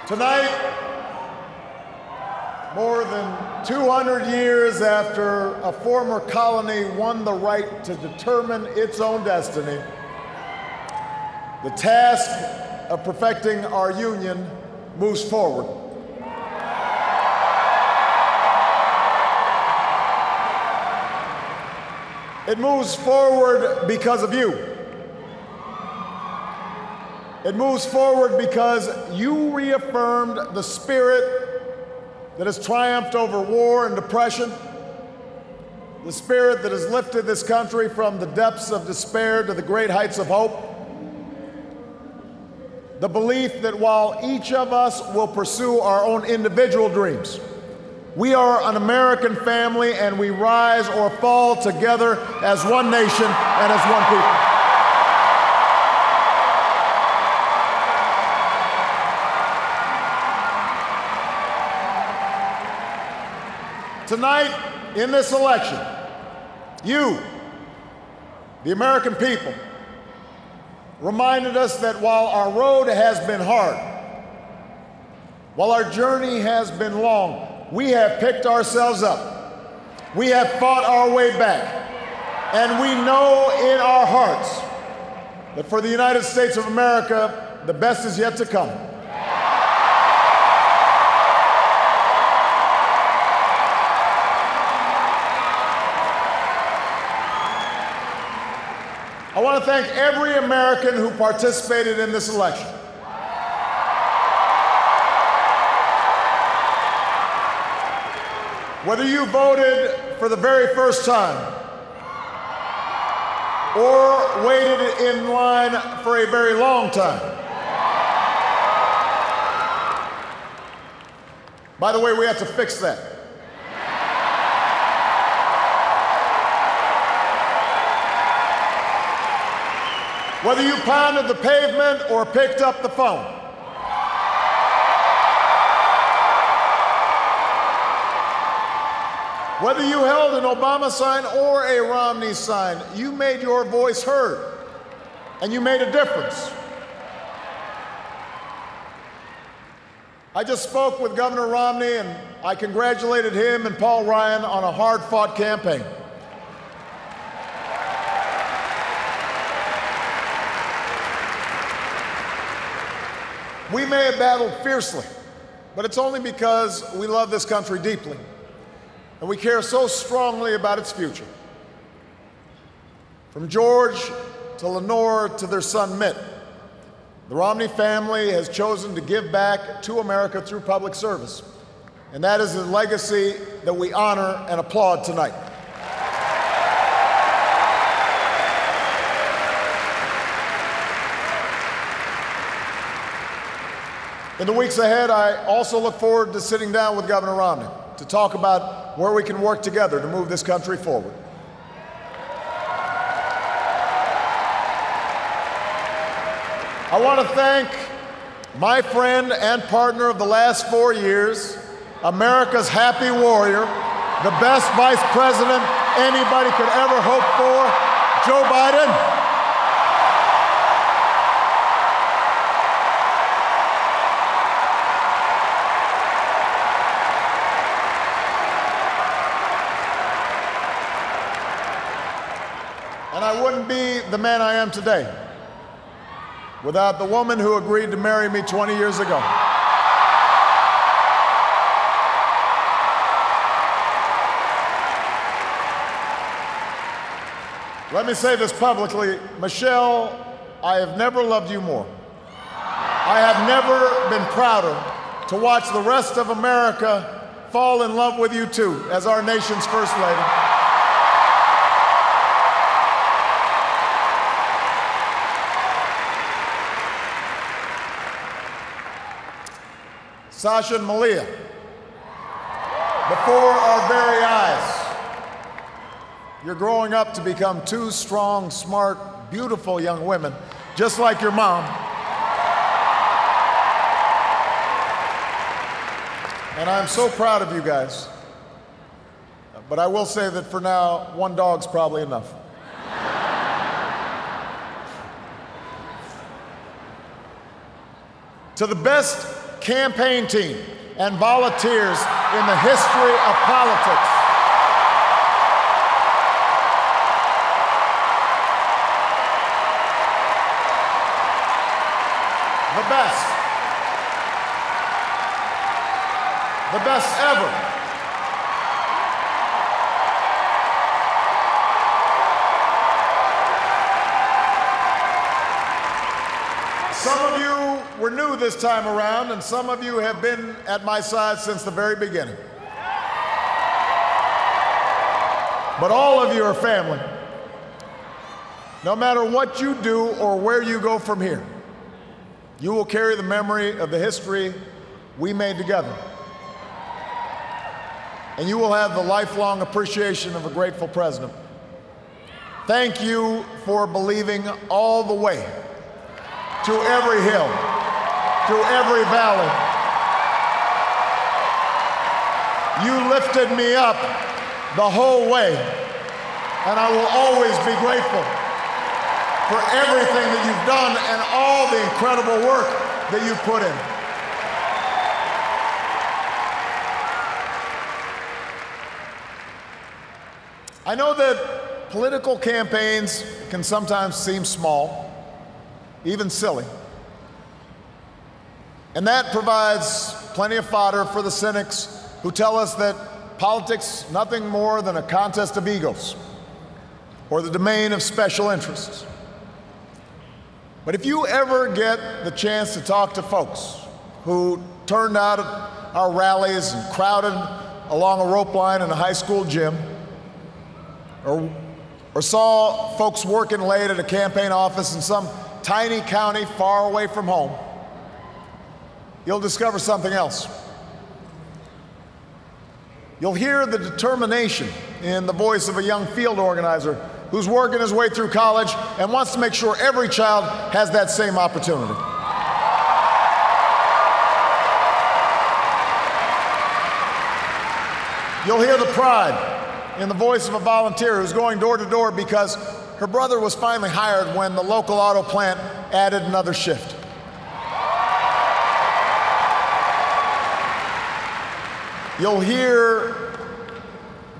Tonight, more than 200 years after a former colony won the right to determine its own destiny, the task of perfecting our union moves forward. It moves forward because of you. It moves forward because you reaffirmed the spirit that has triumphed over war and depression, the spirit that has lifted this country from the depths of despair to the great heights of hope, the belief that while each of us will pursue our own individual dreams, we are an American family and we rise or fall together as one nation and as one people. Tonight, in this election, you, the American people, reminded us that while our road has been hard, while our journey has been long, we have picked ourselves up. We have fought our way back. And we know in our hearts that for the United States of America, the best is yet to come. I want to thank every American who participated in this election. Whether you voted for the very first time or waited in line for a very long time. By the way, we have to fix that. Whether you pounded the pavement or picked up the phone. Whether you held an Obama sign or a Romney sign, you made your voice heard, and you made a difference. I just spoke with Governor Romney, and I congratulated him and Paul Ryan on a hard-fought campaign. We may have battled fiercely, but it's only because we love this country deeply, and we care so strongly about its future. From George to Lenore to their son Mitt, the Romney family has chosen to give back to America through public service, and that is a legacy that we honor and applaud tonight. In the weeks ahead, I also look forward to sitting down with Governor Romney to talk about where we can work together to move this country forward. I want to thank my friend and partner of the last 4 years, America's happy warrior, the best vice president anybody could ever hope for, Joe Biden. And I wouldn't be the man I am today without the woman who agreed to marry me 20 years ago. Let me say this publicly, Michelle, I have never loved you more. I have never been prouder to watch the rest of America fall in love with you too, as our nation's First Lady. Sasha and Malia, before our very eyes, you're growing up to become two strong, smart, beautiful young women, just like your mom. And I'm so proud of you guys. But I will say that for now, one dog's probably enough. To the best campaign team, and volunteers in the history of politics. The best. The best ever. Some of you were new this time around, and some of you have been at my side since the very beginning. But all of you are family. No matter what you do or where you go from here, you will carry the memory of the history we made together. And you will have the lifelong appreciation of a grateful president. Thank you for believing all the way to every hill, to every valley. You lifted me up the whole way, and I will always be grateful for everything that you've done and all the incredible work that you've put in. I know that political campaigns can sometimes seem small, even silly. And that provides plenty of fodder for the cynics who tell us that politics is nothing more than a contest of egos or the domain of special interests. But if you ever get the chance to talk to folks who turned out at our rallies and crowded along a rope line in a high school gym, or saw folks working late at a campaign office in some tiny county far away from home, you'll discover something else. You'll hear the determination in the voice of a young field organizer who's working his way through college and wants to make sure every child has that same opportunity. You'll hear the pride in the voice of a volunteer who's going door to door because her brother was finally hired when the local auto plant added another shift. You'll hear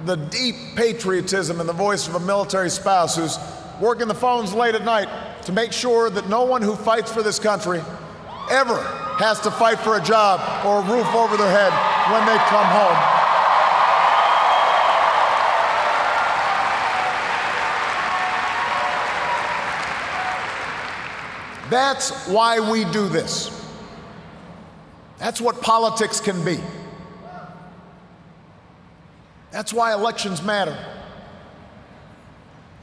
the deep patriotism in the voice of a military spouse who's working the phones late at night to make sure that no one who fights for this country ever has to fight for a job or a roof over their head when they come home. That's why we do this. That's what politics can be. That's why elections matter.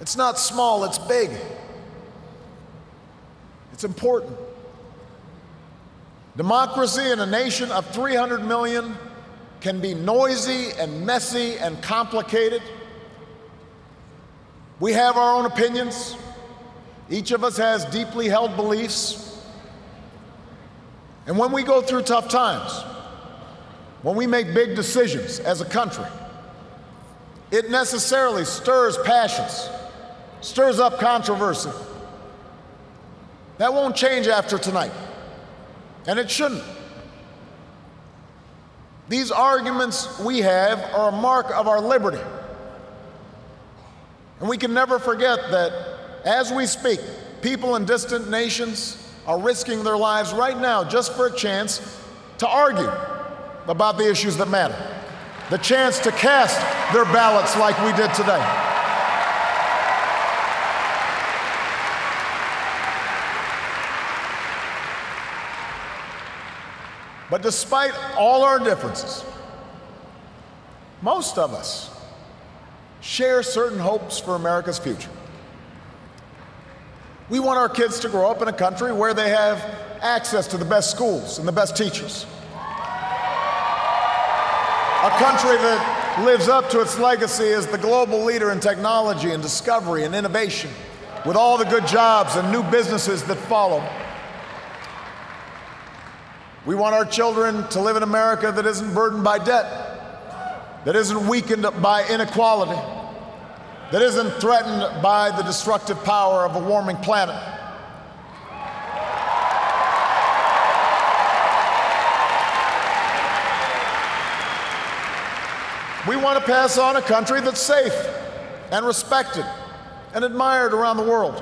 It's not small, it's big. It's important. Democracy in a nation of 300 million can be noisy and messy and complicated. We have our own opinions. Each of us has deeply held beliefs. And when we go through tough times, when we make big decisions as a country, it necessarily stirs passions, stirs up controversy. That won't change after tonight, and it shouldn't. These arguments we have are a mark of our liberty. And we can never forget that as we speak, people in distant nations are risking their lives right now just for a chance to argue about the issues that matter, the chance to cast their ballots like we did today. But despite all our differences, most of us share certain hopes for America's future. We want our kids to grow up in a country where they have access to the best schools and the best teachers. A country that lives up to its legacy as the global leader in technology and discovery and innovation, with all the good jobs and new businesses that follow. We want our children to live in America that isn't burdened by debt, that isn't weakened by inequality, that isn't threatened by the destructive power of a warming planet. We want to pass on a country that's safe and respected and admired around the world.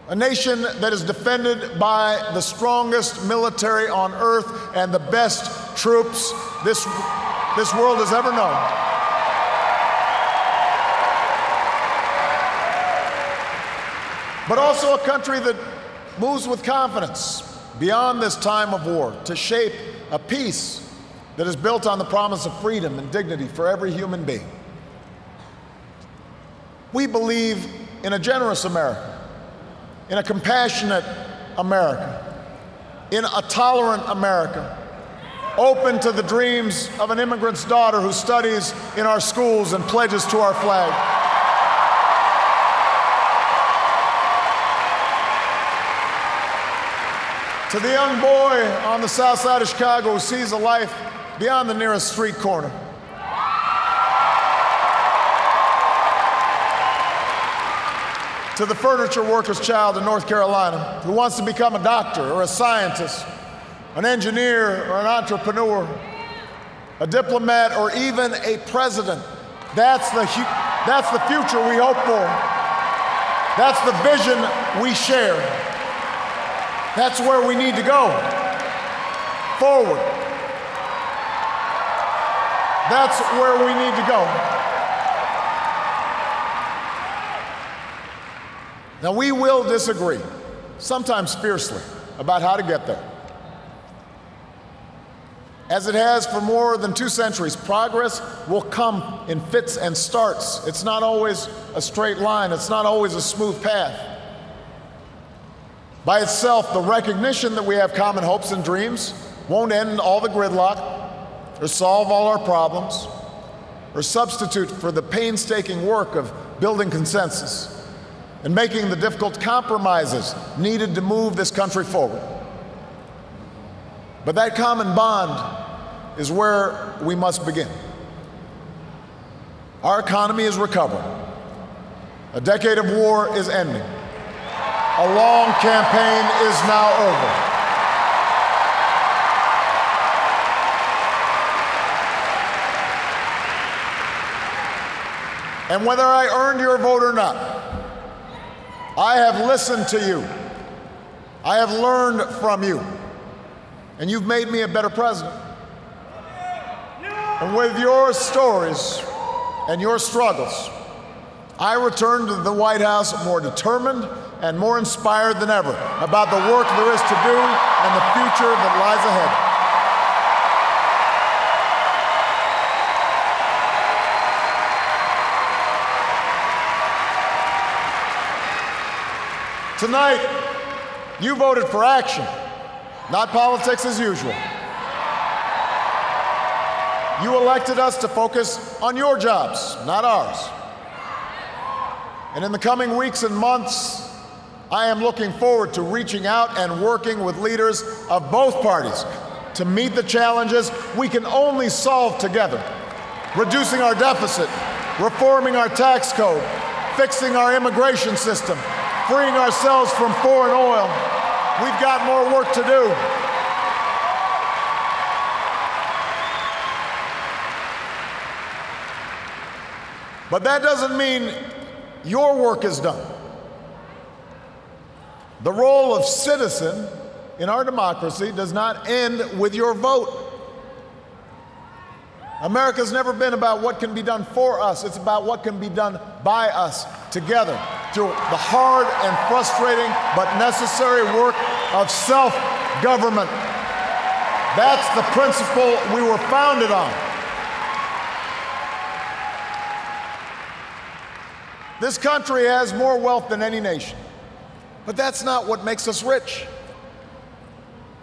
A nation that is defended by the strongest military on earth and the best troops this world has ever known. But also a country that moves with confidence beyond this time of war to shape a peace that is built on the promise of freedom and dignity for every human being. We believe in a generous America, in a compassionate America, in a tolerant America, open to the dreams of an immigrant's daughter who studies in our schools and pledges to our flag. To the young boy on the south side of Chicago who sees a life beyond the nearest street corner. To the furniture worker's child in North Carolina who wants to become a doctor or a scientist, an engineer or an entrepreneur, a diplomat or even a president. That's the future we hope for. That's the vision we share. That's where we need to go. Forward. That's where we need to go. Now, we will disagree, sometimes fiercely, about how to get there. As it has for more than 2 centuries, progress will come in fits and starts. It's not always a straight line. It's not always a smooth path. By itself, the recognition that we have common hopes and dreams won't end all the gridlock or solve all our problems or substitute for the painstaking work of building consensus and making the difficult compromises needed to move this country forward. But that common bond is where we must begin. Our economy is recovering. A decade of war is ending. A long campaign is now over. And whether I earned your vote or not, I have listened to you. I have learned from you. And you've made me a better president. And with your stories and your struggles, I return to the White House more determined and more inspired than ever about the work there is to do and the future that lies ahead. Tonight, you voted for action, not politics as usual. You elected us to focus on your jobs, not ours. And in the coming weeks and months, I am looking forward to reaching out and working with leaders of both parties to meet the challenges we can only solve together, reducing our deficit, reforming our tax code, fixing our immigration system, freeing ourselves from foreign oil. We've got more work to do. But that doesn't mean your work is done. The role of citizen in our democracy does not end with your vote. America's never been about what can be done for us. It's about what can be done by us together through the hard and frustrating but necessary work of self-government. That's the principle we were founded on. This country has more wealth than any nation, but that's not what makes us rich.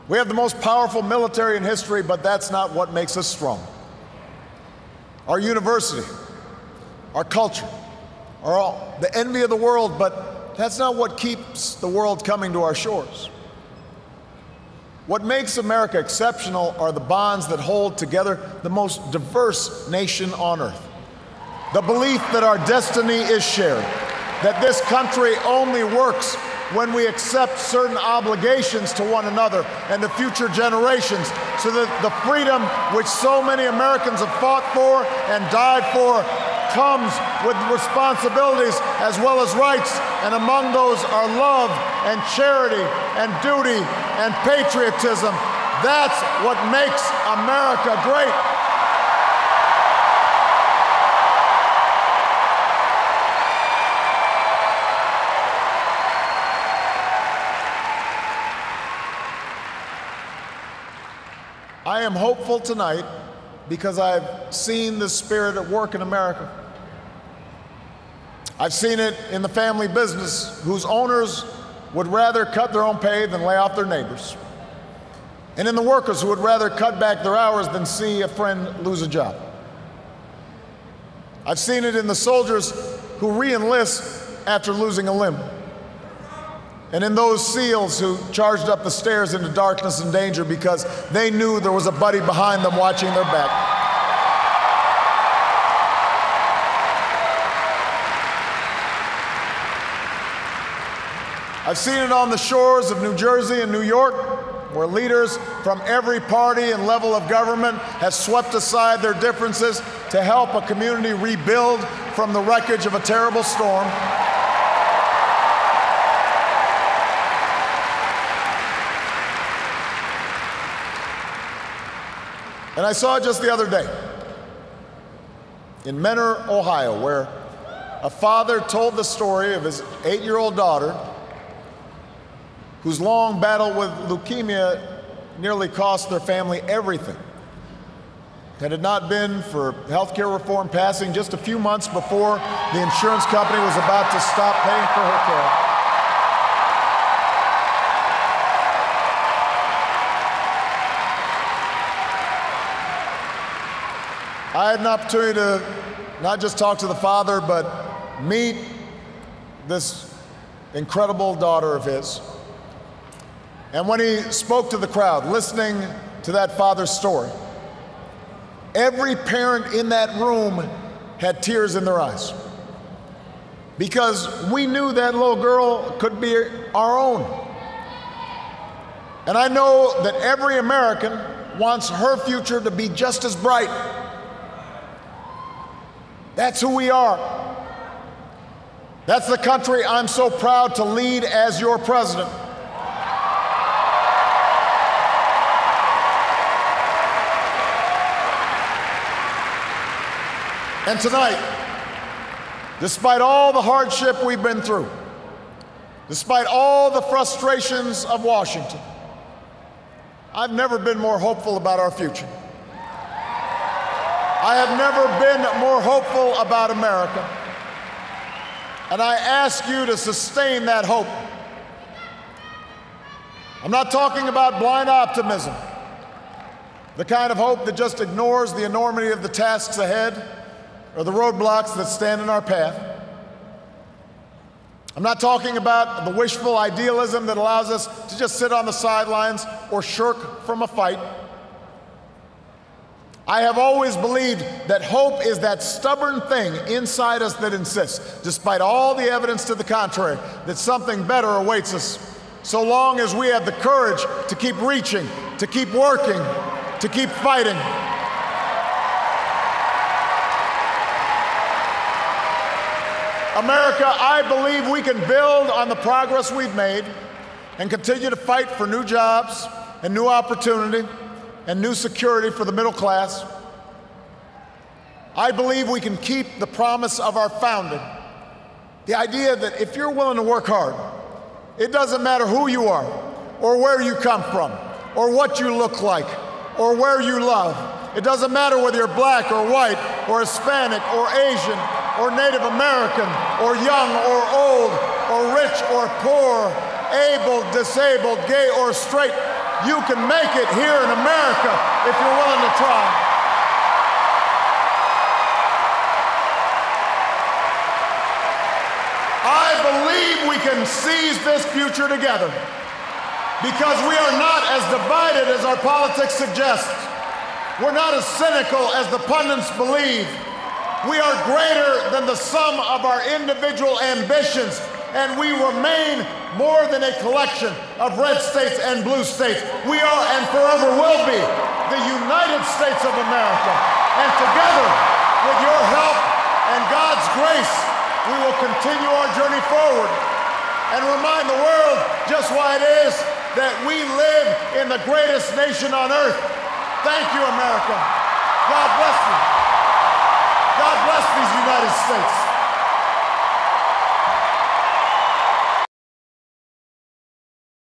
We have the most powerful military in history, but that's not what makes us strong. Our university, our culture, are all the envy of the world, but that's not what keeps the world coming to our shores. What makes America exceptional are the bonds that hold together the most diverse nation on earth. The belief that our destiny is shared, that this country only works when we accept certain obligations to one another and to future generations, so that the freedom which so many Americans have fought for and died for comes with responsibilities as well as rights, and among those are love and charity and duty and patriotism. That's what makes America great. I am hopeful tonight because I've seen the spirit at work in America. I've seen it in the family business whose owners would rather cut their own pay than lay off their neighbors, and in the workers who would rather cut back their hours than see a friend lose a job. I've seen it in the soldiers who re-enlist after losing a limb, and in those SEALs who charged up the stairs into darkness and danger because they knew there was a buddy behind them watching their back. I've seen it on the shores of New Jersey and New York, where leaders from every party and level of government have swept aside their differences to help a community rebuild from the wreckage of a terrible storm. And I saw it just the other day in Mentor, Ohio, where a father told the story of his 8-year-old daughter whose long battle with leukemia nearly cost their family everything. Had it not been for health care reform passing just a few months before the insurance company was about to stop paying for her care. I had an opportunity to not just talk to the father, but meet this incredible daughter of his. And when he spoke to the crowd, listening to that father's story, every parent in that room had tears in their eyes, because we knew that little girl could be our own. And I know that every American wants her future to be just as bright. That's who we are. That's the country I'm so proud to lead as your president. And tonight, despite all the hardship we've been through, despite all the frustrations of Washington, I've never been more hopeful about our future. I have never been more hopeful about America. And I ask you to sustain that hope. I'm not talking about blind optimism, the kind of hope that just ignores the enormity of the tasks ahead or the roadblocks that stand in our path. I'm not talking about the wishful idealism that allows us to just sit on the sidelines or shirk from a fight. I have always believed that hope is that stubborn thing inside us that insists, despite all the evidence to the contrary, that something better awaits us, so long as we have the courage to keep reaching, to keep working, to keep fighting. America, I believe we can build on the progress we've made and continue to fight for new jobs and new opportunity and new security for the middle class. I believe we can keep the promise of our founding, the idea that if you're willing to work hard, it doesn't matter who you are or where you come from or what you look like or where you love. It doesn't matter whether you're black or white or Hispanic or Asian or Native American or young or old or rich or poor, able, disabled, gay or straight. You can make it here in America if you're willing to try. I believe we can seize this future together because we are not as divided as our politics suggests. We're not as cynical as the pundits believe. We are greater than the sum of our individual ambitions. and we remain more than a collection of red states and blue states. We are and forever will be the United States of America. And together, with your help and God's grace, we will continue our journey forward and remind the world just why it is that we live in the greatest nation on earth. Thank you, America. God bless you. God bless these United States.